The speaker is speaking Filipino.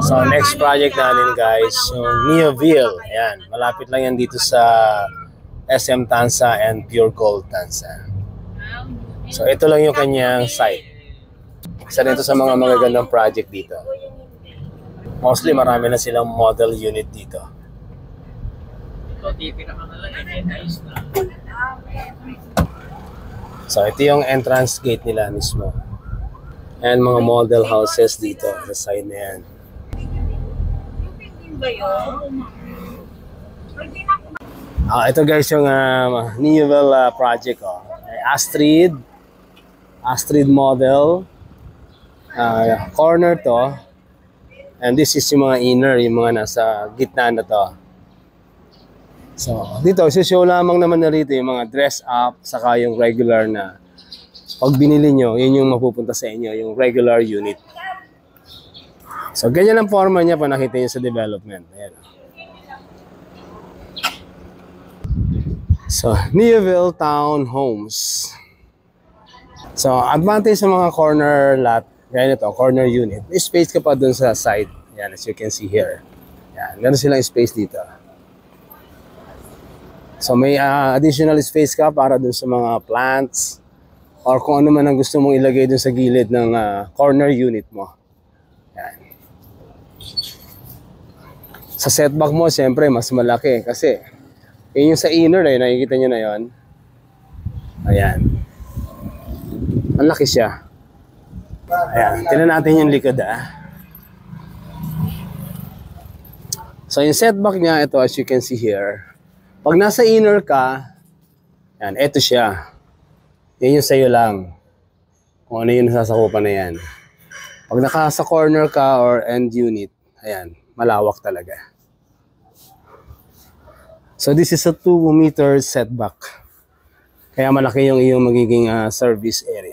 So next project natin guys, yung Neoville. Ayan, malapit lang yan dito sa SM Tansa and Pure Gold Tansa. So ito lang yung kanyang site. Isa nito sa mga magagandang project dito. Mostly marami na silang model unit dito. So ito yung entrance gate nila mismo. And mga model houses dito sa side na yan. Ito guys yung Neoville project. Astrid model. Corner to. And this is yung mga inner, yung mga nasa gitna na to. So dito, show lamang naman na rito yung mga dress up, saka yung regular na pag binili nyo, yun yung mapupunta sa inyo, yung regular unit. So, ganyan ang forma niya pa nakita nyo sa development. Ayan. So, Neoville Town Homes. So, advantage sa mga corner lot, ganyan ito, corner unit. May space ka pa dun sa side. Ayan, as you can see here. Ayan, gano'n silang space dito. So, may additional space ka para dun sa mga plants, or kung ano man ang gusto mong ilagay dun sa gilid ng corner unit mo. Yan. Sa setback mo, siyempre, mas malaki. Kasi, yun yung sa inner, nakikita nyo na yun. Ayan. Ang laki siya. Ayan. Tingnan natin yung likod, So, yung setback niya, ito, as you can see here. Pag nasa inner ka, yan, ito siya. Yan yung sa'yo lang. Kung ano yung nasasakupan na yan. Pag nasa corner ka or end unit, ayan, malawak talaga. So this is a 2 meter setback. Kaya malaki yung iyong magiging service area.